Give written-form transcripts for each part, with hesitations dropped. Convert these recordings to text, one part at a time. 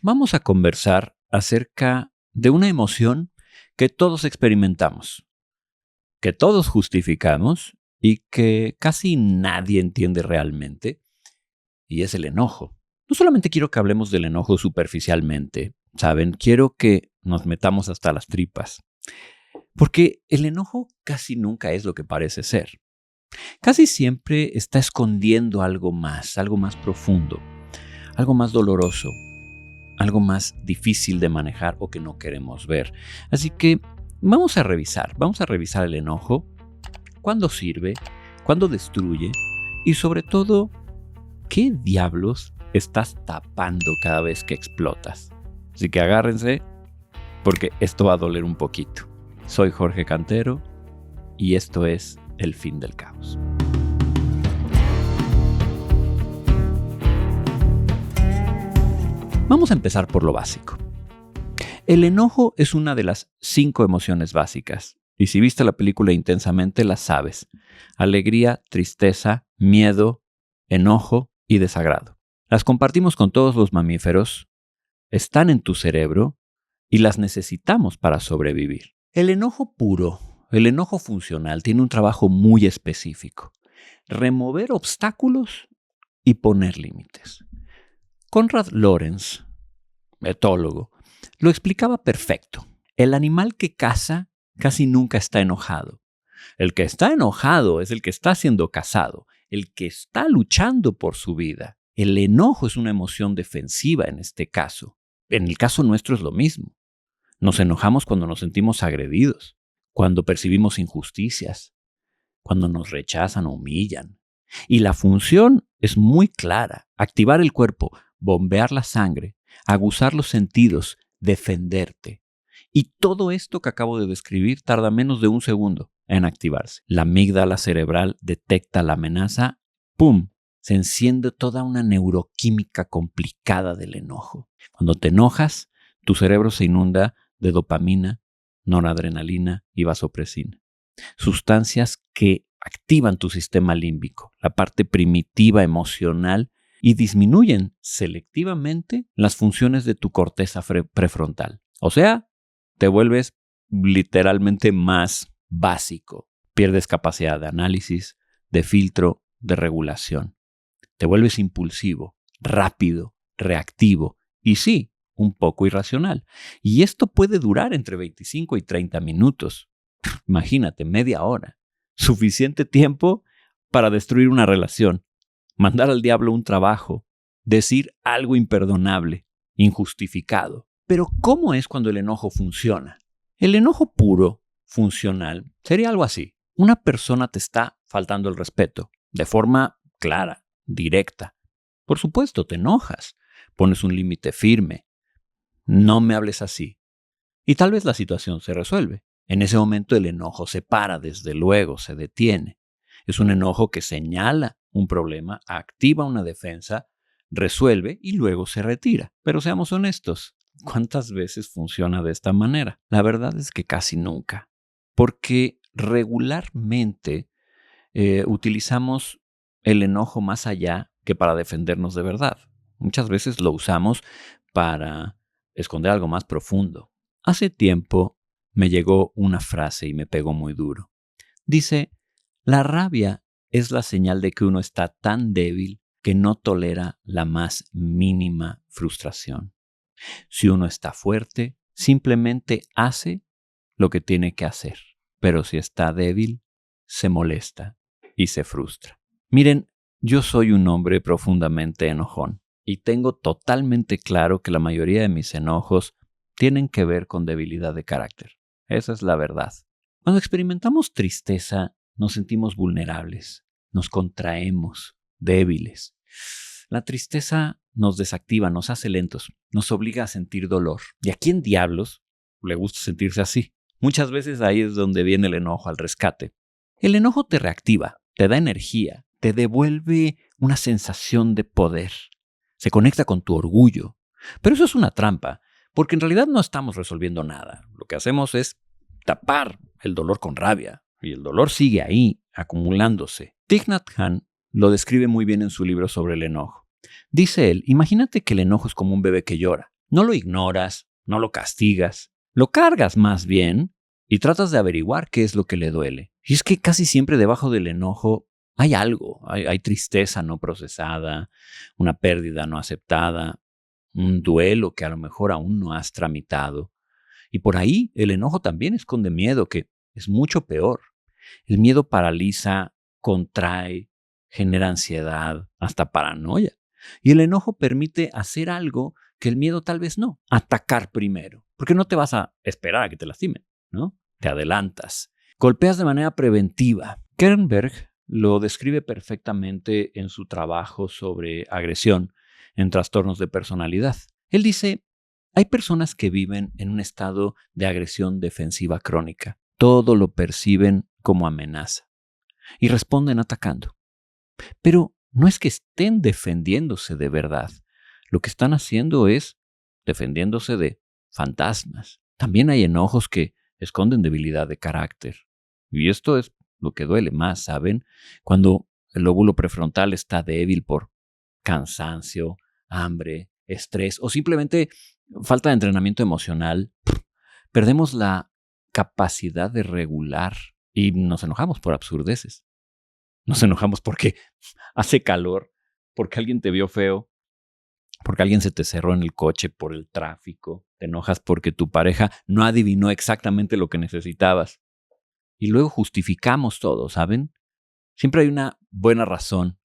Vamos a conversar acerca de una emoción que todos experimentamos, que todos justificamos y que casi nadie entiende realmente, y es el enojo. No solamente quiero que hablemos del enojo superficialmente, ¿saben? Quiero que nos metamos hasta las tripas, porque el enojo casi nunca es lo que parece ser. Casi siempre está escondiendo algo más profundo, algo más doloroso, algo más difícil de manejar o que no queremos ver. Así que vamos a revisar el enojo, cuándo sirve, cuándo destruye y sobre todo, ¿qué diablos estás tapando cada vez que explotas? Así que agárrense porque esto va a doler un poquito. Soy Jorge Cantero y esto es El Fin del Caos. Vamos a empezar por lo básico. El enojo es una de las 5 emociones básicas. Y si viste la película Intensamente, la sabes. Alegría, tristeza, miedo, enojo y desagrado. Las compartimos con todos los mamíferos, están en tu cerebro y las necesitamos para sobrevivir. El enojo puro, el enojo funcional, tiene un trabajo muy específico. Remover obstáculos y poner límites. Conrad Lorenz, etólogo, lo explicaba perfecto. El animal que caza casi nunca está enojado. El que está enojado es el que está siendo cazado, el que está luchando por su vida. El enojo es una emoción defensiva en este caso. En el caso nuestro es lo mismo. Nos enojamos cuando nos sentimos agredidos, cuando percibimos injusticias, cuando nos rechazan o humillan. Y la función es muy clara: activar el cuerpo, bombear la sangre, aguzar los sentidos, defenderte. Y todo esto que acabo de describir tarda menos de un segundo en activarse. La amígdala cerebral detecta la amenaza, ¡pum! Se enciende toda una neuroquímica complicada del enojo. Cuando te enojas, tu cerebro se inunda de dopamina, noradrenalina y vasopresina. Sustancias que activan tu sistema límbico, la parte primitiva emocional, y disminuyen selectivamente las funciones de tu corteza prefrontal. O sea, te vuelves literalmente más básico. Pierdes capacidad de análisis, de filtro, de regulación. Te vuelves impulsivo, rápido, reactivo y sí, un poco irracional. Y esto puede durar entre 25 y 30 minutos. Imagínate, media hora. Suficiente tiempo para destruir una relación, mandar al diablo un trabajo, decir algo imperdonable, injustificado. Pero ¿cómo es cuando el enojo funciona? El enojo puro, funcional, sería algo así. Una persona te está faltando el respeto, de forma clara, directa. Por supuesto, te enojas, pones un límite firme. No me hables así. Y tal vez la situación se resuelve. En ese momento el enojo se para, desde luego, se detiene. Es un enojo que señala un problema, activa una defensa, resuelve y luego se retira. Pero seamos honestos, ¿cuántas veces funciona de esta manera? La verdad es que casi nunca. Porque regularmente utilizamos el enojo más allá que para defendernos de verdad. Muchas veces lo usamos para esconder algo más profundo. Hace tiempo me llegó una frase y me pegó muy duro. Dice: la rabia es la señal de que uno está tan débil que no tolera la más mínima frustración. Si uno está fuerte, simplemente hace lo que tiene que hacer. Pero si está débil, se molesta y se frustra. Miren, yo soy un hombre profundamente enojón y tengo totalmente claro que la mayoría de mis enojos tienen que ver con debilidad de carácter. Esa es la verdad. Cuando experimentamos tristeza, nos sentimos vulnerables, nos contraemos, débiles. La tristeza nos desactiva, nos hace lentos, nos obliga a sentir dolor. ¿Y a quién diablos le gusta sentirse así? Muchas veces ahí es donde viene el enojo al rescate. El enojo te reactiva, te da energía, te devuelve una sensación de poder. Se conecta con tu orgullo. Pero eso es una trampa, porque en realidad no estamos resolviendo nada. Lo que hacemos es tapar el dolor con rabia. Y el dolor sigue ahí, acumulándose. Thich Nhat Hanh lo describe muy bien en su libro sobre el enojo. Dice él: imagínate que el enojo es como un bebé que llora. No lo ignoras, no lo castigas, lo cargas más bien y tratas de averiguar qué es lo que le duele. Y es que casi siempre debajo del enojo hay algo, hay tristeza no procesada, una pérdida no aceptada, un duelo que a lo mejor aún no has tramitado. Y por ahí el enojo también esconde miedo, que es mucho peor. El miedo paraliza, contrae, genera ansiedad, hasta paranoia. Y el enojo permite hacer algo que el miedo tal vez no. Atacar primero. Porque no te vas a esperar a que te lastimen, ¿no? Te adelantas. Golpeas de manera preventiva. Kernberg lo describe perfectamente en su trabajo sobre agresión en trastornos de personalidad. Él dice, hay personas que viven en un estado de agresión defensiva crónica. Todo lo perciben como amenaza y responden atacando. Pero no es que estén defendiéndose de verdad. Lo que están haciendo es defendiéndose de fantasmas. También hay enojos que esconden debilidad de carácter. Y esto es lo que duele más, ¿saben? Cuando el lóbulo prefrontal está débil por cansancio, hambre, estrés o simplemente falta de entrenamiento emocional, perdemos la capacidad de regular y nos enojamos por absurdeces. Nos enojamos porque hace calor, porque alguien te vio feo, porque alguien se te cerró en el coche por el tráfico. Te enojas porque tu pareja no adivinó exactamente lo que necesitabas. Y luego justificamos todo, ¿saben? Siempre hay una buena razón.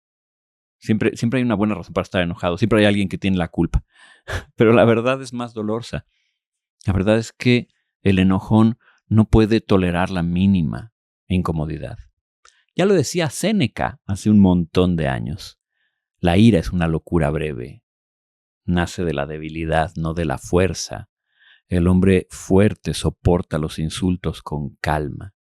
Siempre hay una buena razón para estar enojado. Siempre hay alguien que tiene la culpa. Pero la verdad es más dolorosa. La verdad es que el enojón no puede tolerar la mínima incomodidad. Ya lo decía Séneca hace un montón de años. La ira es una locura breve. Nace de la debilidad, no de la fuerza. El hombre fuerte soporta los insultos con calma.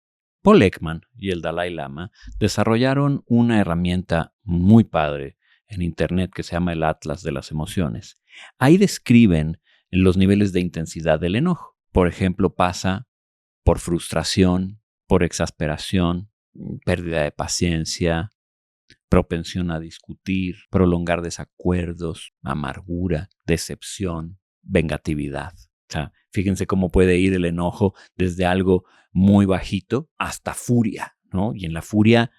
Paul Ekman y el Dalai Lama desarrollaron una herramienta muy padre en Internet que se llama el Atlas de las Emociones. Ahí describen los niveles de intensidad del enojo. Por ejemplo, pasa por frustración, por exasperación, pérdida de paciencia, propensión a discutir, prolongar desacuerdos, amargura, decepción, vengatividad. O sea, fíjense cómo puede ir el enojo desde algo muy bajito hasta furia, ¿no? Y en la furia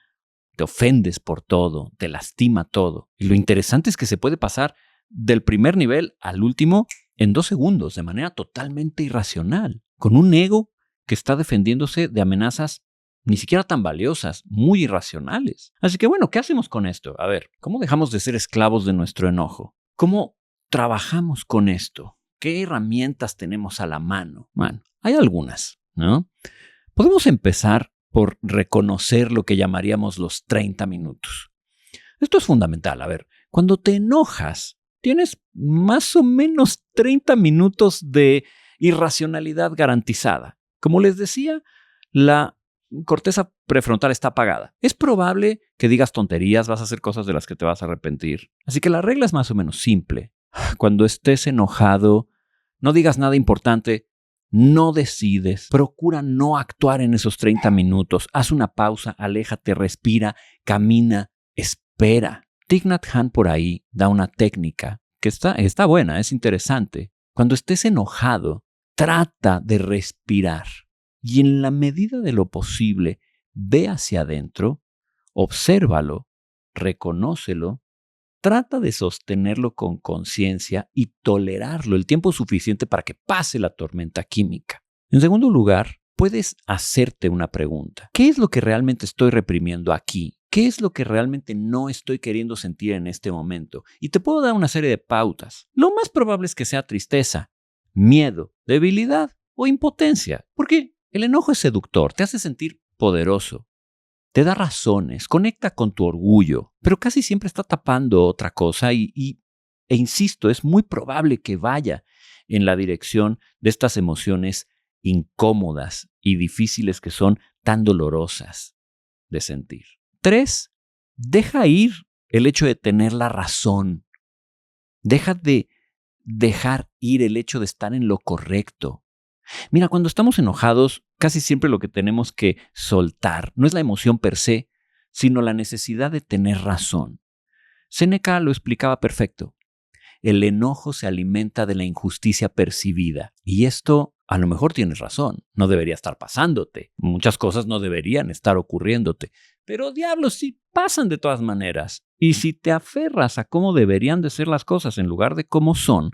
te ofendes por todo, te lastima todo. Y lo interesante es que se puede pasar del primer nivel al último en 2 segundos, de manera totalmente irracional, con un ego que está defendiéndose de amenazas ni siquiera tan valiosas, muy irracionales. Así que bueno, ¿qué hacemos con esto? A ver, ¿cómo dejamos de ser esclavos de nuestro enojo? ¿Cómo trabajamos con esto? ¿Qué herramientas tenemos a la mano? Bueno, hay algunas, ¿no? Podemos empezar por reconocer lo que llamaríamos los 30 minutos. Esto es fundamental. A ver, cuando te enojas, tienes más o menos 30 minutos de irracionalidad garantizada. Como les decía, la corteza prefrontal está apagada. Es probable que digas tonterías, vas a hacer cosas de las que te vas a arrepentir. Así que la regla es más o menos simple. Cuando estés enojado, no digas nada importante, no decides, procura no actuar en esos 30 minutos, haz una pausa, aléjate, respira, camina, espera. Thich Nhat Hanh por ahí da una técnica que está buena, es interesante. Cuando estés enojado, trata de respirar y en la medida de lo posible, ve hacia adentro, obsérvalo, reconócelo, trata de sostenerlo con conciencia y tolerarlo el tiempo suficiente para que pase la tormenta química. En segundo lugar, puedes hacerte una pregunta. ¿Qué es lo que realmente estoy reprimiendo aquí? ¿Qué es lo que realmente no estoy queriendo sentir en este momento? Y te puedo dar una serie de pautas. Lo más probable es que sea tristeza, miedo, debilidad o impotencia. Porque el enojo es seductor, te hace sentir poderoso. Te da razones, conecta con tu orgullo, pero casi siempre está tapando otra cosa e insisto, es muy probable que vaya en la dirección de estas emociones incómodas y difíciles que son tan dolorosas de sentir. 3, deja ir el hecho de tener la razón. Deja de dejar ir el hecho de estar en lo correcto. Mira, cuando estamos enojados, casi siempre lo que tenemos que soltar no es la emoción per se, sino la necesidad de tener razón. Séneca lo explicaba perfecto. el enojo se alimenta de la injusticia percibida. Y esto, a lo mejor tienes razón, no debería estar pasándote. Muchas cosas no deberían estar ocurriéndote. Pero diablos, sí pasan de todas maneras. Y si te aferras a cómo deberían de ser las cosas en lugar de cómo son,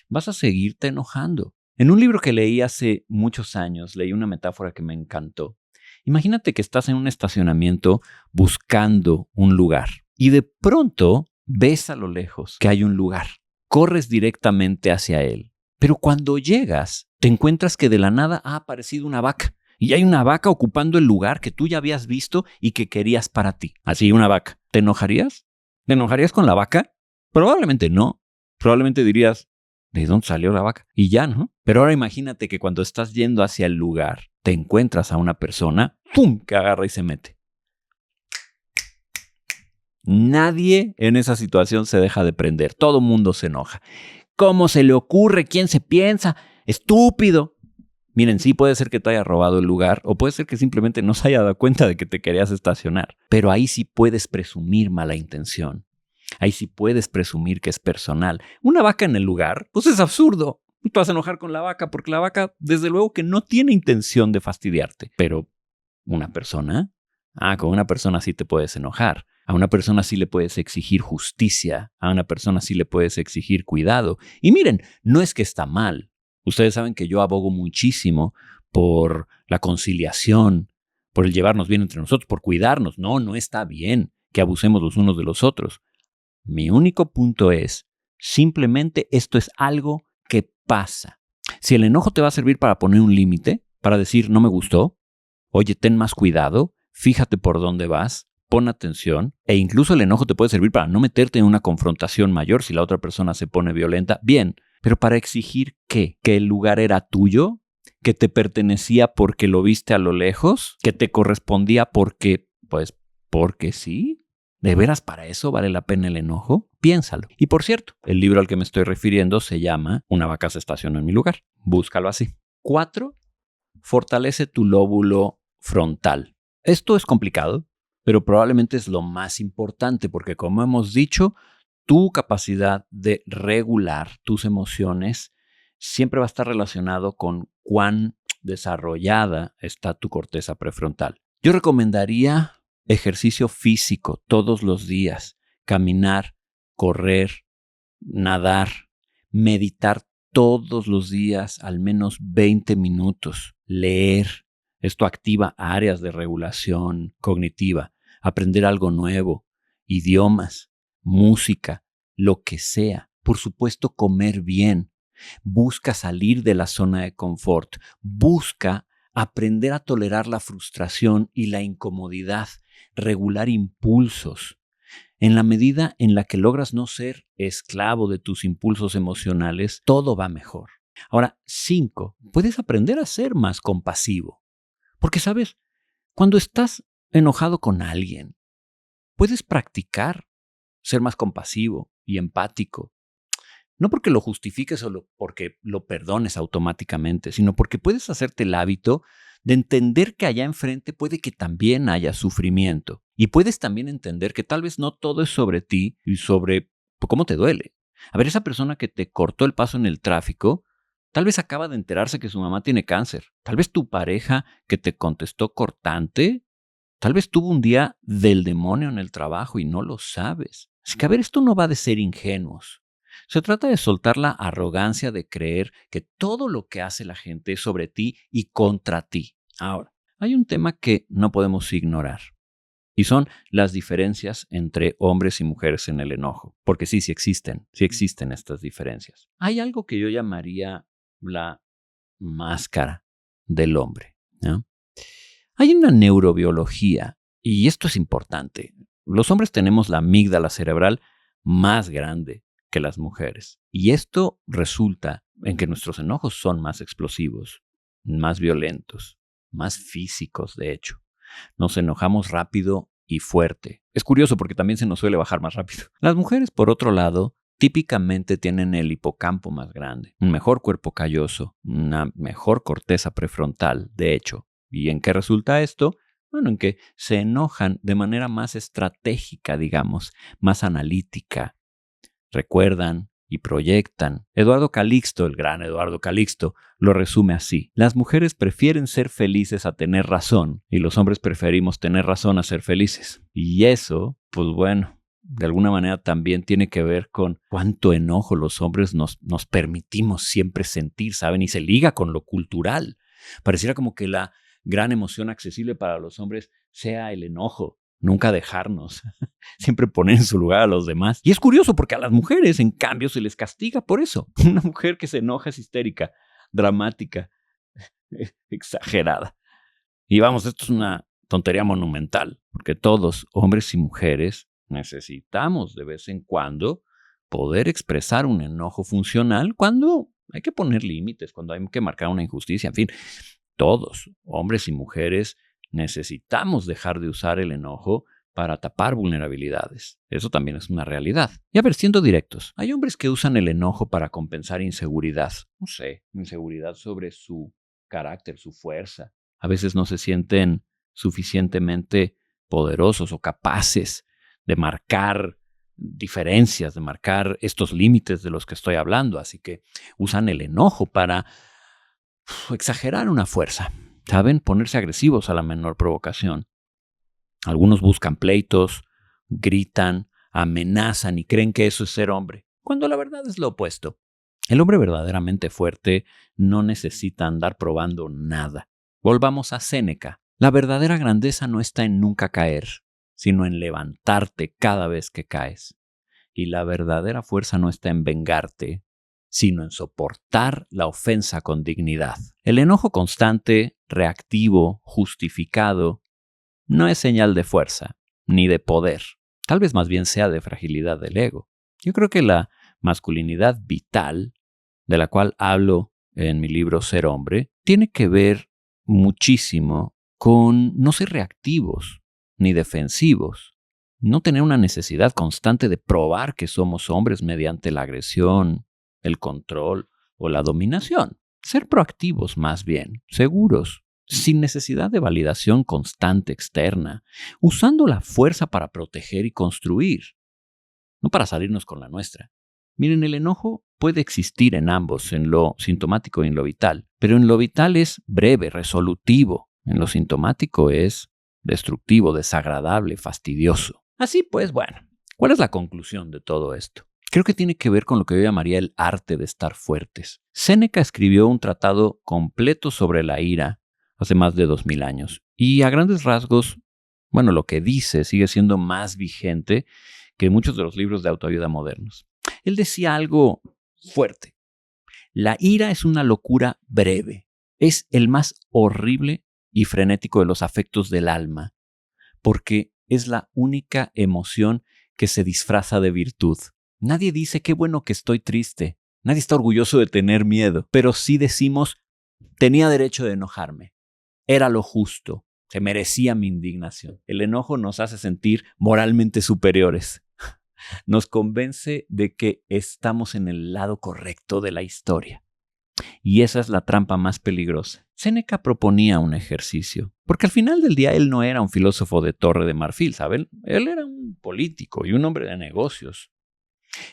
vas a seguirte enojando. En un libro que leí hace muchos años, leí una metáfora que me encantó. Imagínate que estás en un estacionamiento buscando un lugar y de pronto ves a lo lejos que hay un lugar. Corres directamente hacia él. Pero cuando llegas, te encuentras que de la nada ha aparecido una vaca. Y hay una vaca ocupando el lugar que tú ya habías visto y que querías para ti. Así, una vaca. ¿Te enojarías? ¿Te enojarías con la vaca? Probablemente no. Probablemente dirías, ¿de dónde salió la vaca? Y ya, ¿no? Pero ahora imagínate que cuando estás yendo hacia el lugar, te encuentras a una persona, ¡pum!, que agarra y se mete. Nadie en esa situación se deja de prender. Todo mundo se enoja. ¿Cómo se le ocurre? ¿Quién se piensa? ¡Estúpido! Miren, sí puede ser que te haya robado el lugar o puede ser que simplemente no se haya dado cuenta de que te querías estacionar. Pero ahí sí puedes presumir mala intención. Ahí sí puedes presumir que es personal. Una vaca en el lugar, pues es absurdo. Te vas a enojar con la vaca porque la vaca, desde luego que no tiene intención de fastidiarte. Pero una persona, con una persona sí te puedes enojar. A una persona sí le puedes exigir justicia. A una persona sí le puedes exigir cuidado. Y miren, no es que está mal. Ustedes saben que yo abogo muchísimo por la conciliación, por el llevarnos bien entre nosotros, por cuidarnos. No está bien que abusemos los unos de los otros. Mi único punto es, simplemente esto es algo que pasa. Si el enojo te va a servir para poner un límite, para decir no me gustó, oye, ten más cuidado, fíjate por dónde vas, pon atención, e incluso el enojo te puede servir para no meterte en una confrontación mayor si la otra persona se pone violenta, bien, pero para exigir ¿qué? ¿Que el lugar era tuyo? ¿Que te pertenecía porque lo viste a lo lejos? ¿Que te correspondía porque sí? ¿De veras para eso vale la pena el enojo? Piénsalo. Y por cierto, el libro al que me estoy refiriendo se llama Una vaca se estacionó en mi lugar. Búscalo así. 4. Fortalece tu lóbulo frontal. Esto es complicado, pero probablemente es lo más importante porque, como hemos dicho, tu capacidad de regular tus emociones siempre va a estar relacionado con cuán desarrollada está tu corteza prefrontal. Yo recomendaría ejercicio físico todos los días, caminar, correr, nadar, meditar todos los días al menos 20 minutos, leer. Esto activa áreas de regulación cognitiva, aprender algo nuevo, idiomas, música, lo que sea. Por supuesto, comer bien. Busca salir de la zona de confort. Busca aprender a tolerar la frustración y la incomodidad, regular impulsos. En la medida en la que logras no ser esclavo de tus impulsos emocionales, todo va mejor. Ahora, 5, puedes aprender a ser más compasivo. Porque, ¿sabes? Cuando estás enojado con alguien, puedes practicar ser más compasivo y empático. No porque lo justifiques o porque lo perdones automáticamente, sino porque puedes hacerte el hábito de entender que allá enfrente puede que también haya sufrimiento. Y puedes también entender que tal vez no todo es sobre ti y sobre cómo te duele. A ver, esa persona que te cortó el paso en el tráfico, tal vez acaba de enterarse que su mamá tiene cáncer. Tal vez tu pareja que te contestó cortante, tal vez tuvo un día del demonio en el trabajo y no lo sabes. Así que, a ver, esto no va de ser ingenuos. Se trata de soltar la arrogancia de creer que todo lo que hace la gente es sobre ti y contra ti. Ahora, hay un tema que no podemos ignorar y son las diferencias entre hombres y mujeres en el enojo. Porque sí existen estas diferencias. Hay algo que yo llamaría la máscara del hombre, ¿no? Hay una neurobiología, y esto es importante. Los hombres tenemos la amígdala cerebral más grande que las mujeres. Y esto resulta en que nuestros enojos son más explosivos, más violentos, más físicos, de hecho. Nos enojamos rápido y fuerte. Es curioso porque también se nos suele bajar más rápido. Las mujeres, por otro lado, típicamente tienen el hipocampo más grande, un mejor cuerpo calloso, una mejor corteza prefrontal, de hecho. ¿Y en qué resulta esto? Bueno, en que se enojan de manera más estratégica, digamos, más analítica. Recuerdan, y proyectan. Eduardo Calixto, el gran Eduardo Calixto, lo resume así: las mujeres prefieren ser felices a tener razón y los hombres preferimos tener razón a ser felices. Y eso, pues bueno, de alguna manera también tiene que ver con cuánto enojo los hombres nos permitimos siempre sentir, ¿saben? Y se liga con lo cultural. Pareciera como que la gran emoción accesible para los hombres sea el enojo. Nunca dejarnos, siempre poner en su lugar a los demás. Y es curioso porque a las mujeres, en cambio, se les castiga por eso. Una mujer que se enoja es histérica, dramática, exagerada. Y vamos, esto es una tontería monumental, porque todos, hombres y mujeres, necesitamos de vez en cuando poder expresar un enojo funcional cuando hay que poner límites, cuando hay que marcar una injusticia, en fin. Todos, hombres y mujeres, necesitamos dejar de usar el enojo para tapar vulnerabilidades. Eso también es una realidad. Y a ver, siendo directos, hay hombres que usan el enojo para compensar inseguridad. No sé, inseguridad sobre su carácter, su fuerza. A veces no se sienten suficientemente poderosos o capaces de marcar diferencias, de marcar estos límites de los que estoy hablando. Así que usan el enojo para exagerar una fuerza. ¿Saben? Ponerse agresivos a la menor provocación. Algunos buscan pleitos, gritan, amenazan y creen que eso es ser hombre, cuando la verdad es lo opuesto. El hombre verdaderamente fuerte no necesita andar probando nada. Volvamos a Séneca. La verdadera grandeza no está en nunca caer, sino en levantarte cada vez que caes. Y la verdadera fuerza no está en vengarte, sino en soportar la ofensa con dignidad. El enojo constante, reactivo, justificado, no es señal de fuerza, ni de poder. Tal vez más bien sea de fragilidad del ego. Yo creo que la masculinidad vital, de la cual hablo en mi libro Ser Hombre, tiene que ver muchísimo con no ser reactivos ni defensivos, no tener una necesidad constante de probar que somos hombres mediante la agresión, el control o la dominación. Ser proactivos más bien, seguros, sin necesidad de validación constante externa, usando la fuerza para proteger y construir, no para salirnos con la nuestra. Miren, el enojo puede existir en ambos, en lo sintomático y en lo vital, pero en lo vital es breve, resolutivo. En lo sintomático es destructivo, desagradable, fastidioso. Así pues, bueno, ¿cuál es la conclusión de todo esto? Creo que tiene que ver con lo que yo llamaría el arte de estar fuertes. Séneca escribió un tratado completo sobre la ira hace más de 2000 años. Y a grandes rasgos, bueno, lo que dice sigue siendo más vigente que muchos de los libros de autoayuda modernos. Él decía algo fuerte. La ira es una locura breve. Es el más horrible y frenético de los afectos del alma, porque es la única emoción que se disfraza de virtud. Nadie dice qué bueno que estoy triste. Nadie está orgulloso de tener miedo, pero sí decimos, tenía derecho de enojarme. Era lo justo. Se merecía mi indignación. El enojo nos hace sentir moralmente superiores. Nos convence de que estamos en el lado correcto de la historia. Y esa es la trampa más peligrosa. Séneca proponía un ejercicio, porque al final del día él no era un filósofo de Torre de Marfil, ¿saben? Él era un político y un hombre de negocios.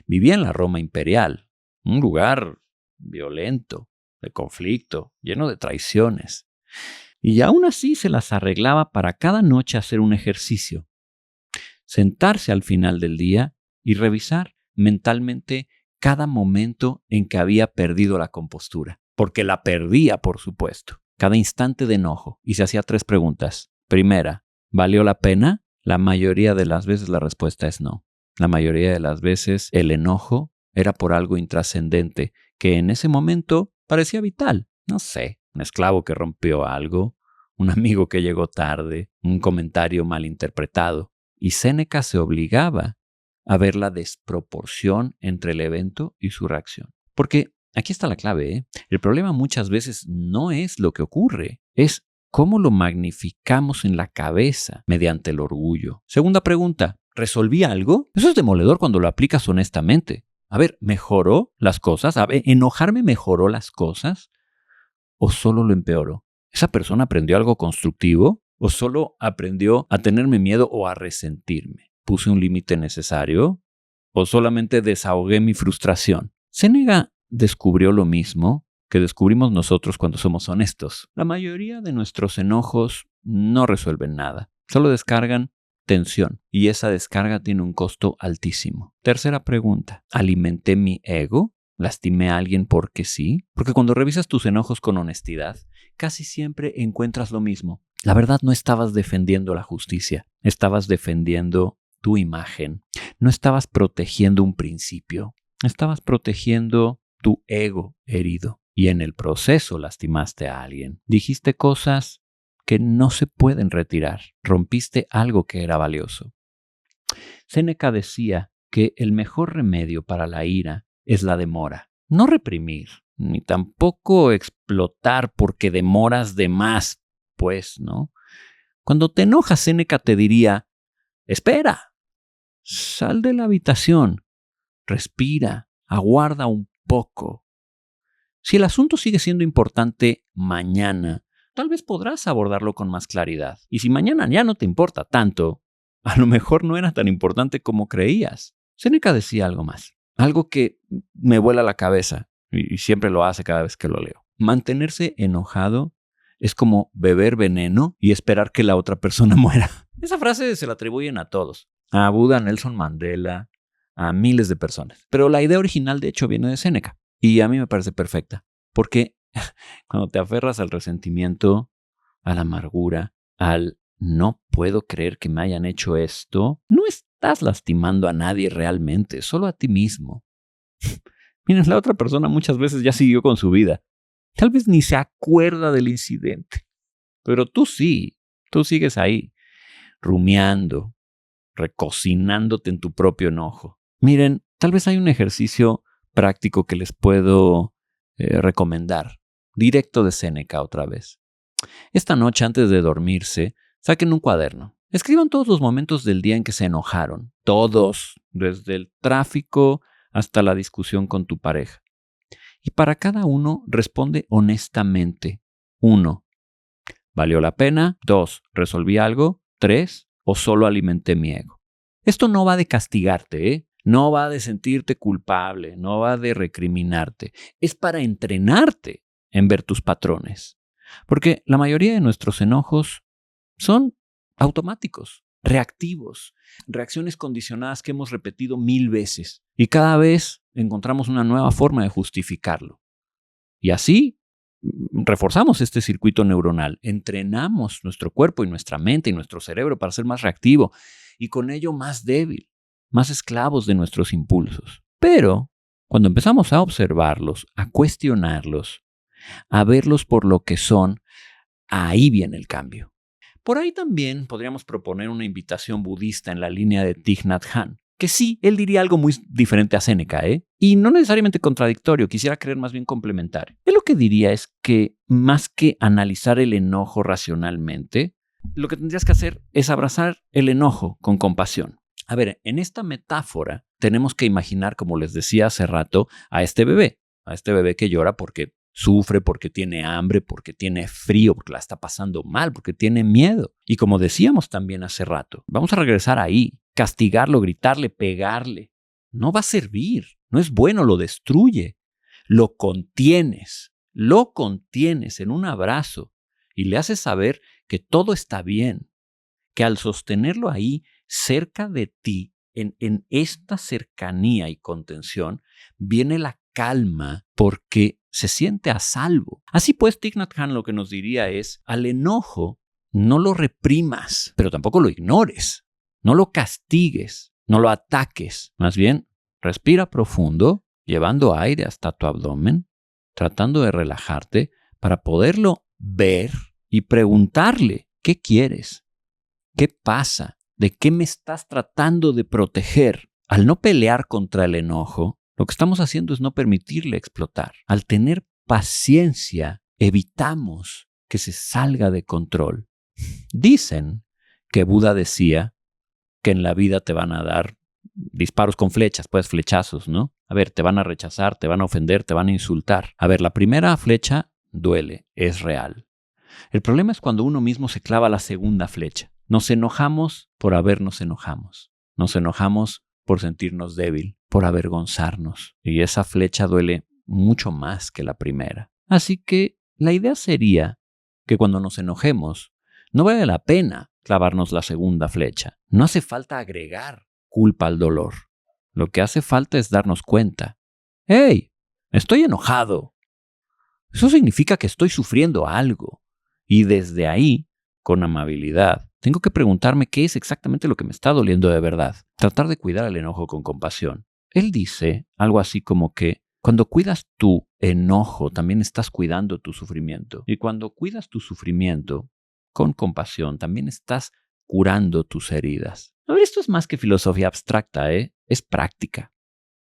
Vivía en la Roma imperial, un lugar violento, de conflicto, lleno de traiciones. Y aún así se las arreglaba para cada noche hacer un ejercicio. Sentarse al final del día y revisar mentalmente cada momento en que había perdido la compostura. Porque la perdía, por supuesto. Cada instante de enojo. Y se hacía 3 preguntas. Primera, ¿valió la pena? La mayoría de las veces la respuesta es no. La mayoría de las veces el enojo era por algo intrascendente que en ese momento parecía vital. No sé, un esclavo que rompió algo, un amigo que llegó tarde, un comentario malinterpretado. Y Séneca se obligaba a ver la desproporción entre el evento y su reacción. Porque aquí está la clave, ¿eh? El problema muchas veces no es lo que ocurre, es cómo lo magnificamos en la cabeza mediante el orgullo. Segunda pregunta, ¿resolví algo? Eso es demoledor cuando lo aplicas honestamente. A ver, ¿mejoró las cosas? A ver, ¿enojarme mejoró las cosas? ¿O solo lo empeoró? ¿Esa persona aprendió algo constructivo? ¿O solo aprendió a tenerme miedo o a resentirme? ¿Puse un límite necesario? ¿O solamente desahogué mi frustración? Séneca descubrió lo mismo que descubrimos nosotros cuando somos honestos. La mayoría de nuestros enojos no resuelven nada. Solo descargan tensión. Y esa descarga tiene un costo altísimo. Tercera pregunta. ¿Alimenté mi ego? ¿Lastimé a alguien porque sí? Porque cuando revisas tus enojos con honestidad, casi siempre encuentras lo mismo. La verdad, no estabas defendiendo la justicia. Estabas defendiendo tu imagen. No estabas protegiendo un principio. Estabas protegiendo tu ego herido. Y en el proceso lastimaste a alguien. Dijiste cosas que no se pueden retirar. Rompiste algo que era valioso. Séneca decía que el mejor remedio para la ira es la demora. No reprimir, ni tampoco explotar porque demoras de más, pues, ¿no? Cuando te enojas, Séneca te diría, espera, sal de la habitación, respira, aguarda un poco. Si el asunto sigue siendo importante mañana, tal vez podrás abordarlo con más claridad. Y si mañana ya no te importa tanto, a lo mejor no era tan importante como creías. Séneca decía algo más, algo que me vuela la cabeza y siempre lo hace cada vez que lo leo. Mantenerse enojado es como beber veneno y esperar que la otra persona muera. Esa frase se la atribuyen a todos, a Buda, a Nelson Mandela, a miles de personas. Pero la idea original, de hecho, viene de Séneca. Y a mí me parece perfecta, porque cuando te aferras al resentimiento, a la amargura, al no puedo creer que me hayan hecho esto, no estás lastimando a nadie realmente, solo a ti mismo. Miren, la otra persona muchas veces ya siguió con su vida. Tal vez ni se acuerda del incidente, pero tú sí, tú sigues ahí, rumiando, recocinándote en tu propio enojo. Miren, tal vez hay un ejercicio práctico que les puedo recomendar, directo de Séneca otra vez. Esta noche, antes de dormirse, saquen un cuaderno. Escriban todos los momentos del día en que se enojaron. Todos, desde el tráfico hasta la discusión con tu pareja. Y para cada uno, responde honestamente. 1. ¿Valió la pena? 2. ¿Resolví algo? 3. ¿O solo alimenté mi ego? Esto no va de castigarte, ¿eh? No va de sentirte culpable, no va de recriminarte. Es para entrenarte en ver tus patrones. Porque la mayoría de nuestros enojos son automáticos, reactivos, reacciones condicionadas que hemos repetido 1000 veces. Y cada vez encontramos una nueva forma de justificarlo. Y así reforzamos este circuito neuronal, entrenamos nuestro cuerpo y nuestra mente y nuestro cerebro para ser más reactivo y con ello más débil, más esclavos de nuestros impulsos. Pero cuando empezamos a observarlos, a cuestionarlos, a verlos por lo que son, ahí viene el cambio. Por ahí también podríamos proponer una invitación budista en la línea de Thich Nhat Hanh, que sí, él diría algo muy diferente a Séneca, y no necesariamente contradictorio, quisiera creer más bien complementario. Él lo que diría es que más que analizar el enojo racionalmente, lo que tendrías que hacer es abrazar el enojo con compasión. A ver, en esta metáfora tenemos que imaginar, como les decía hace rato, a este bebé que llora porque sufre, porque tiene hambre, porque tiene frío, porque la está pasando mal, porque tiene miedo. Y como decíamos también hace rato, vamos a regresar ahí. Castigarlo, gritarle, pegarle, no va a servir, no es bueno, lo destruye. Lo contienes en un abrazo y le haces saber que todo está bien, que al sostenerlo ahí, cerca de ti, en esta cercanía y contención, viene la calma porque se siente a salvo. Así pues, Thich Nhat Hanh lo que nos diría es, al enojo no lo reprimas, pero tampoco lo ignores. No lo castigues, no lo ataques. Más bien, respira profundo, llevando aire hasta tu abdomen, tratando de relajarte para poderlo ver y preguntarle, ¿qué quieres? ¿Qué pasa? ¿De qué me estás tratando de proteger? Al no pelear contra el enojo, lo que estamos haciendo es no permitirle explotar. Al tener paciencia, evitamos que se salga de control. Dicen que Buda decía que en la vida te van a dar disparos con flechas, pues flechazos, ¿no? A ver, te van a rechazar, te van a ofender, te van a insultar. A ver, la primera flecha duele, es real. El problema es cuando uno mismo se clava la segunda flecha. Nos enojamos por habernos enojamos. Nos enojamos por sentirnos débil, por avergonzarnos. Y esa flecha duele mucho más que la primera. Así que la idea sería que cuando nos enojemos, no vale la pena clavarnos la segunda flecha. No hace falta agregar culpa al dolor. Lo que hace falta es darnos cuenta. ¡Hey! Estoy enojado. Eso significa que estoy sufriendo algo. Y desde ahí, con amabilidad, tengo que preguntarme qué es exactamente lo que me está doliendo de verdad. Tratar de cuidar el enojo con compasión. Él dice algo así como que cuando cuidas tu enojo, también estás cuidando tu sufrimiento. Y cuando cuidas tu sufrimiento con compasión, también estás curando tus heridas. A ver, esto es más que filosofía abstracta, ¿eh? Es práctica.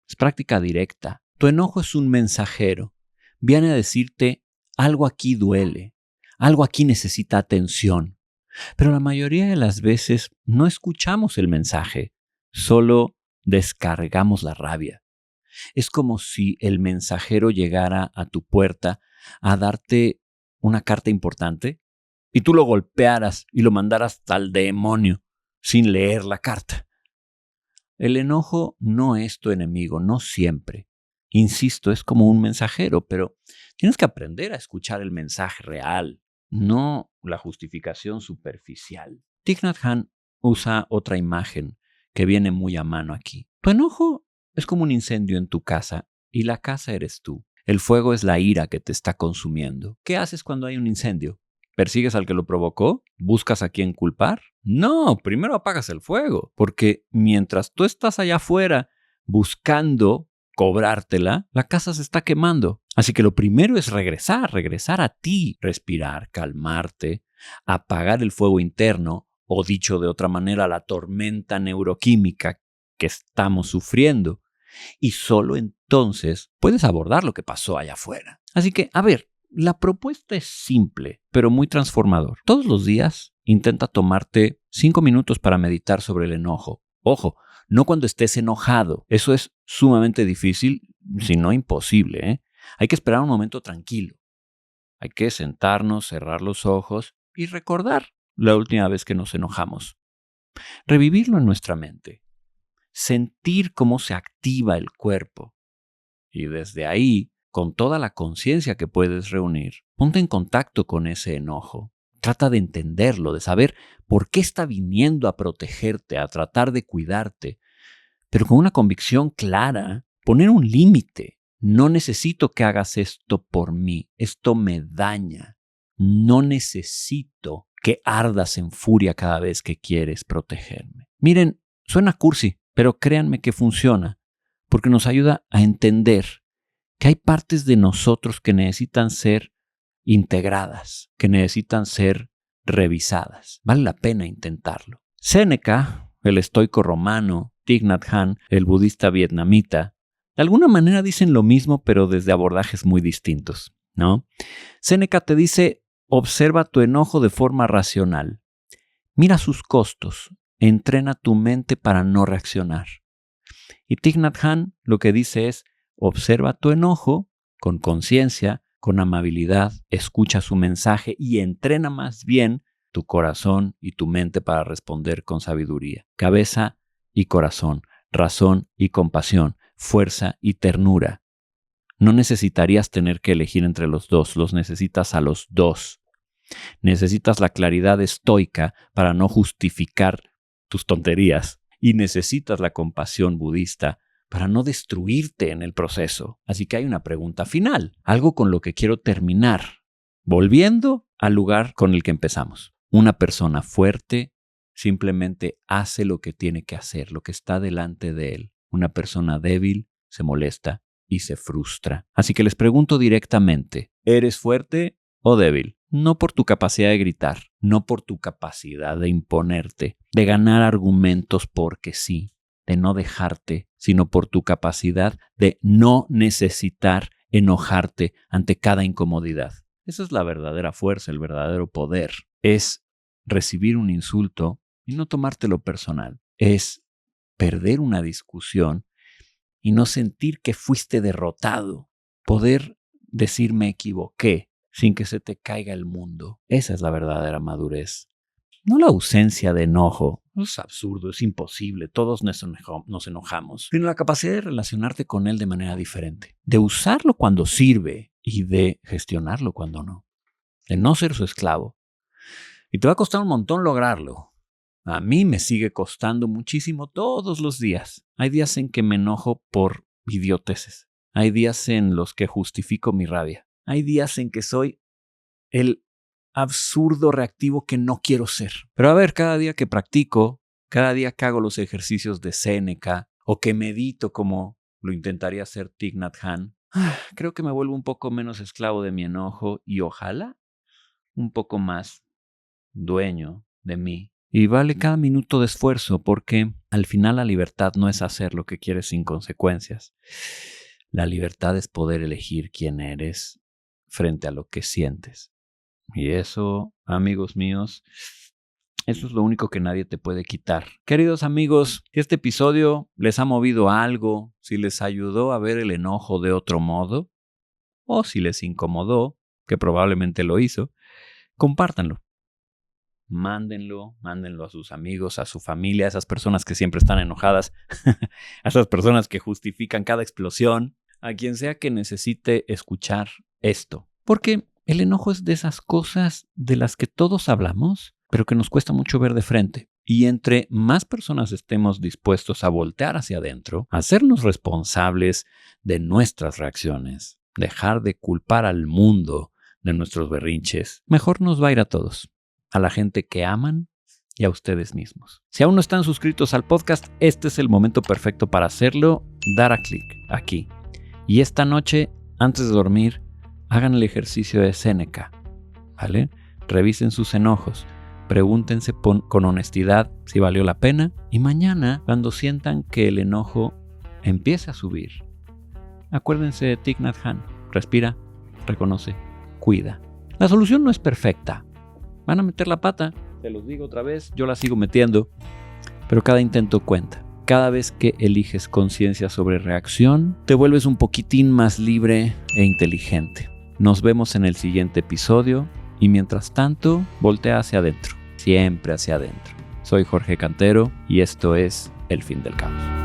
Es práctica directa. Tu enojo es un mensajero. Viene a decirte, algo aquí duele, algo aquí necesita atención. Pero la mayoría de las veces no escuchamos el mensaje, solo descargamos la rabia. Es como si el mensajero llegara a tu puerta a darte una carta importante y tú lo golpearas y lo mandaras al demonio sin leer la carta. El enojo no es tu enemigo, no siempre. Insisto, es como un mensajero, pero tienes que aprender a escuchar el mensaje real, no la justificación superficial. Thich Nhat Hanh usa otra imagen que viene muy a mano aquí. Tu enojo es como un incendio en tu casa y la casa eres tú. El fuego es la ira que te está consumiendo. ¿Qué haces cuando hay un incendio? ¿Persigues al que lo provocó? ¿Buscas a quién culpar? No, primero apagas el fuego, porque mientras tú estás allá afuera buscando cobrártela, la casa se está quemando. Así que lo primero es regresar a ti, respirar, calmarte, apagar el fuego interno, o dicho de otra manera, la tormenta neuroquímica que estamos sufriendo. Y solo entonces puedes abordar lo que pasó allá afuera. Así que, a ver, la propuesta es simple, pero muy transformador. Todos los días intenta tomarte 5 minutos para meditar sobre el enojo. Ojo, no cuando estés enojado. Eso es sumamente difícil, si no imposible, ¿eh? Hay que esperar un momento tranquilo. Hay que sentarnos, cerrar los ojos y recordar la última vez que nos enojamos. Revivirlo en nuestra mente. Sentir cómo se activa el cuerpo. Y desde ahí, con toda la conciencia que puedes reunir, ponte en contacto con ese enojo. Trata de entenderlo, de saber por qué está viniendo a protegerte, a tratar de cuidarte, pero con una convicción clara, poner un límite. No necesito que hagas esto por mí, esto me daña. No necesito que ardas en furia cada vez que quieres protegerme. Miren, suena cursi, pero créanme que funciona, porque nos ayuda a entender que hay partes de nosotros que necesitan ser integradas, que necesitan ser revisadas. Vale la pena intentarlo. Séneca, el estoico romano, Thich Nhat Hanh, el budista vietnamita, de alguna manera dicen lo mismo, pero desde abordajes muy distintos, ¿no? Séneca te dice, observa tu enojo de forma racional. Mira sus costos, entrena tu mente para no reaccionar. Y Thich Nhat Hanh lo que dice es, observa tu enojo con conciencia, con amabilidad, escucha su mensaje y entrena más bien tu corazón y tu mente para responder con sabiduría. Cabeza y corazón, razón y compasión, fuerza y ternura. No necesitarías tener que elegir entre los dos, los necesitas a los dos. Necesitas la claridad estoica para no justificar tus tonterías y necesitas la compasión budista para no destruirte en el proceso. Así que hay una pregunta final, algo con lo que quiero terminar, volviendo al lugar con el que empezamos. Una persona fuerte simplemente hace lo que tiene que hacer, lo que está delante de él. Una persona débil se molesta y se frustra. Así que les pregunto directamente, ¿eres fuerte o débil? No por tu capacidad de gritar, no por tu capacidad de imponerte, de ganar argumentos porque sí, de no dejarte, sino por tu capacidad de no necesitar enojarte ante cada incomodidad. Esa es la verdadera fuerza, el verdadero poder. Es recibir un insulto y no tomártelo personal. Es perder una discusión y no sentir que fuiste derrotado. Poder decir me equivoqué sin que se te caiga el mundo. Esa es la verdadera madurez. no la ausencia de enojo. Es absurdo, es imposible, todos nos enojamos, sino la capacidad de relacionarte con él de manera diferente, de usarlo cuando sirve y de gestionarlo cuando no, de no ser su esclavo. Y te va a costar un montón lograrlo. A mí me sigue costando muchísimo todos los días. Hay días en que me enojo por idioteces. Hay días en los que justifico mi rabia. Hay días en que soy el absurdo reactivo que no quiero ser. Pero a ver, cada día que practico, cada día que hago los ejercicios de Séneca o que medito como lo intentaría hacer Thich Nhat Hanh, creo que me vuelvo un poco menos esclavo de mi enojo y ojalá un poco más dueño de mí. Y vale cada minuto de esfuerzo porque al final la libertad no es hacer lo que quieres sin consecuencias. La libertad es poder elegir quién eres frente a lo que sientes. Y eso, amigos míos, eso es lo único que nadie te puede quitar. Queridos amigos, si este episodio les ha movido algo, si les ayudó a ver el enojo de otro modo, o si les incomodó, que probablemente lo hizo, compártanlo. Mándenlo a sus amigos, a su familia, a esas personas que siempre están enojadas, a esas personas que justifican cada explosión, a quien sea que necesite escuchar esto. Porque el enojo es de esas cosas de las que todos hablamos, pero que nos cuesta mucho ver de frente. Y entre más personas estemos dispuestos a voltear hacia adentro, a hacernos responsables de nuestras reacciones, dejar de culpar al mundo de nuestros berrinches, mejor nos va a ir a todos. A la gente que aman y a ustedes mismos. Si aún no están suscritos al podcast, este es el momento perfecto para hacerlo. Dar a clic aquí. Y esta noche, antes de dormir, hagan el ejercicio de Séneca, ¿vale? Revisen sus enojos. Pregúntense con honestidad si valió la pena. Y mañana, cuando sientan que el enojo empiece a subir, acuérdense de Thich Nhat Hanh. Respira, reconoce, cuida. La solución no es perfecta. Van a meter la pata, te los digo otra vez, yo la sigo metiendo, pero cada intento cuenta. Cada vez que eliges conciencia sobre reacción, te vuelves un poquitín más libre e inteligente. Nos vemos en el siguiente episodio y mientras tanto, voltea hacia adentro, siempre hacia adentro. Soy Jorge Cantero y esto es El Fin del Caos.